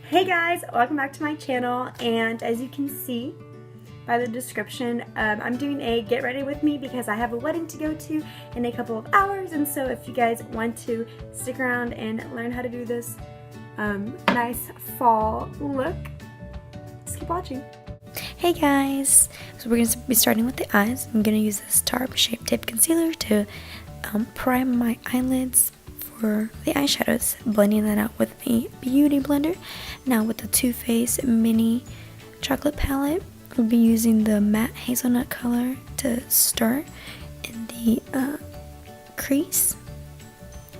Hey guys, welcome back to my channel, and as you can see by the description, I'm doing a get ready with me because I have a wedding to go to in a couple of hours, and so if you guys want to stick around and learn how to do this nice fall look, just keep watching. Hey guys, so we're going to be starting with the eyes. I'm going to use this Tarte Shape Tape Concealer to prime my eyelids for the eyeshadows, blending that out with the Beauty Blender. Now with the Too Faced Mini Chocolate Palette, we'll be using the matte hazelnut color to start in the crease,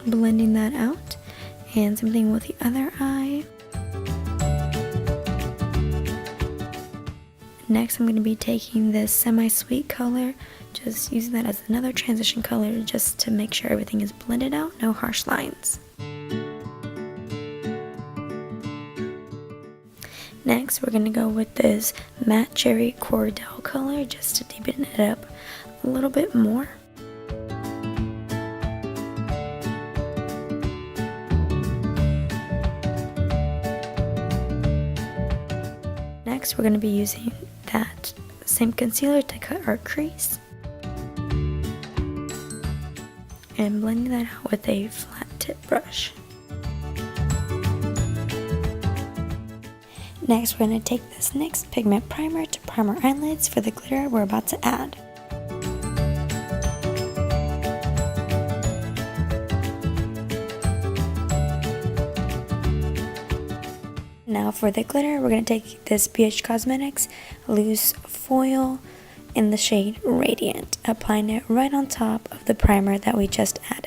blending that out, and same thing with the other eye. Next, I'm going to be taking this semi-sweet color, just using that as another transition color just to make sure everything is blended out, no harsh lines. Next, we're going to go with this matte cherry Cordell color just to deepen it up a little bit more. Next, we're going to be using that same concealer to cut our crease and blending that out with a flat tip brush. Next, we're going to take this NYX pigment primer to prime our eyelids for the glitter we're about to add. Now for the glitter, we're going to take this BH Cosmetics loose foil in the shade Radiant, applying it right on top of the primer that we just added.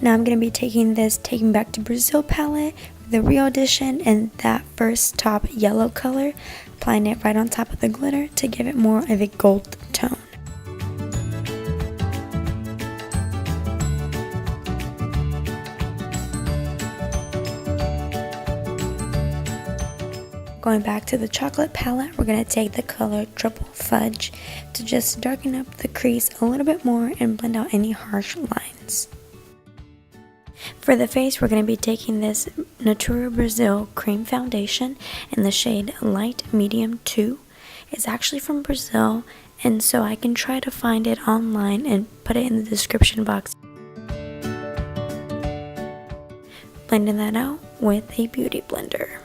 Now I'm going to be taking this Taking Back to Brazil palette, the Rio edition, and that first top yellow color, applying it right on top of the glitter to give it more of a gold tone. Going back to the chocolate palette, we're going to take the color Triple Fudge to just darken up the crease a little bit more and blend out any harsh lines. For the face, we're going to be taking this Natura Brazil Cream Foundation in the shade Light Medium 2. It's actually from Brazil, and so I can try to find it online and put it in the description box. Blending that out with a Beauty Blender.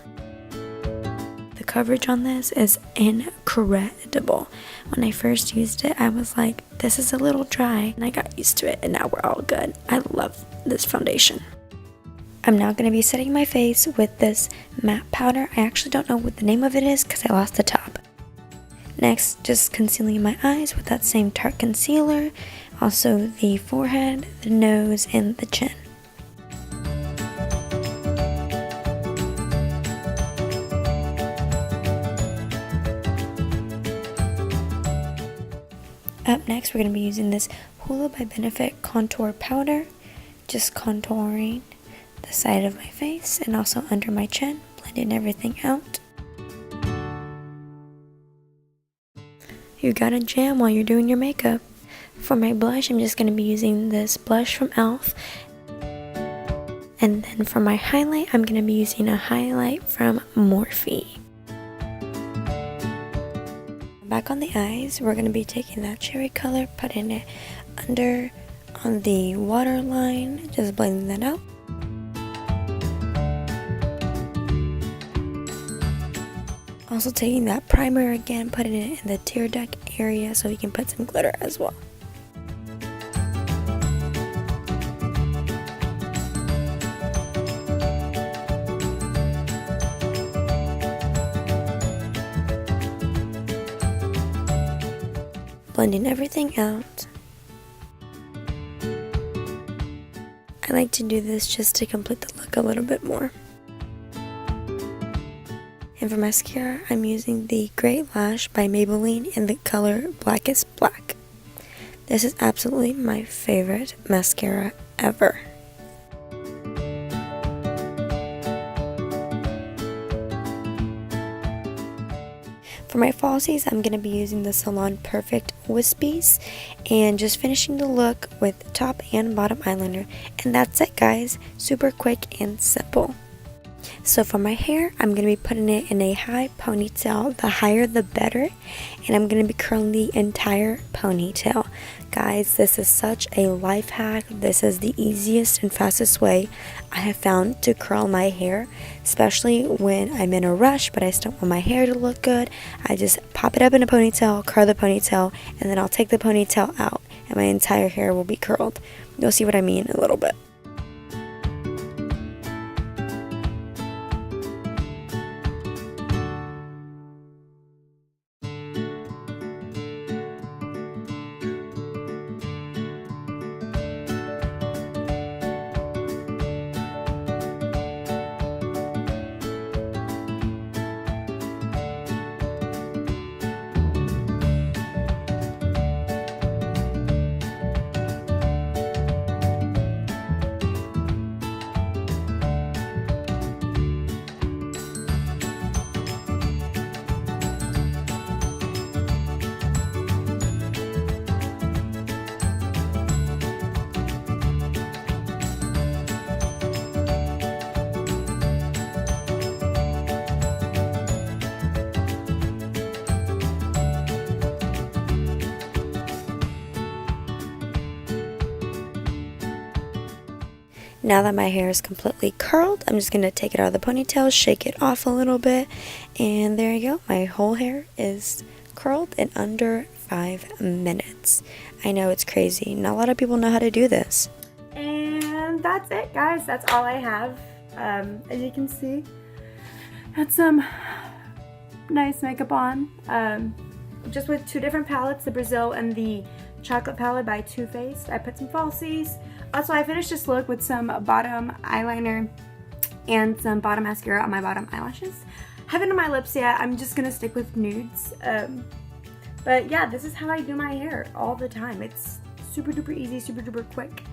The coverage on this is incredible. When I first used it, I was like, this is a little dry, and I got used to it, and now we're all good. I love this foundation. I'm now going to be setting my face with this matte powder. I actually don't know what the name of it is because I lost the top. Next, just concealing my eyes with that same Tarte concealer, also the forehead, the nose, and the chin. Up next, we're going to be using this Hoola by Benefit contour powder, just contouring the side of my face and also under my chin, blending everything out. You gotta jam while you're doing your makeup. For my blush, I'm just going to be using this blush from e.l.f. And then for my highlight, I'm going to be using a highlight from Morphe. Back on the eyes, we're going to be taking that cherry color, putting it under on the waterline, just blending that out. Also taking that primer again, putting it in the tear duct area so we can put some glitter as well. Blending everything out. I like to do this just to complete the look a little bit more. And for mascara, I'm using the Great Lash by Maybelline in the color Blackest Black. This is absolutely my favorite mascara ever. For my falsies, I'm going to be using the Salon Perfect Wispies and just finishing the look with top and bottom eyeliner. And that's it, guys. Super quick and simple. So for my hair, I'm going to be putting it in a high ponytail. The higher the better. And I'm going to be curling the entire ponytail. Guys, this is such a life hack. This is the easiest and fastest way I have found to curl my hair, especially when I'm in a rush but I still want my hair to look good. I just pop it up in a ponytail, curl the ponytail, and then I'll take the ponytail out and my entire hair will be curled. You'll see what I mean in a little bit. Now that my hair is completely curled, I'm just going to take it out of the ponytail, shake it off a little bit, and there you go. My whole hair is curled in under 5 minutes. I know, it's crazy. Not a lot of people know how to do this. And that's it, guys. That's all I have. As you can see, had some nice makeup on. Just with 2 different palettes, the Brazil and the chocolate palette by Too Faced. I put some falsies. Also, I finished this look with some bottom eyeliner and some bottom mascara on my bottom eyelashes. Haven't done my lips yet. I'm just gonna stick with nudes. But yeah, this is how I do my hair all the time. It's super duper easy, super duper quick.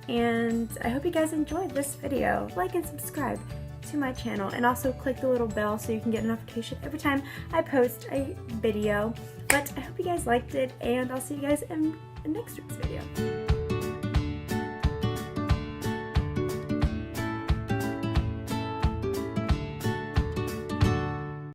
And I hope you guys enjoyed this video. Like and subscribe to my channel, and also click the little bell so you can get a notification every time I post a video. But I hope you guys liked it, and I'll see you guys in next week's video.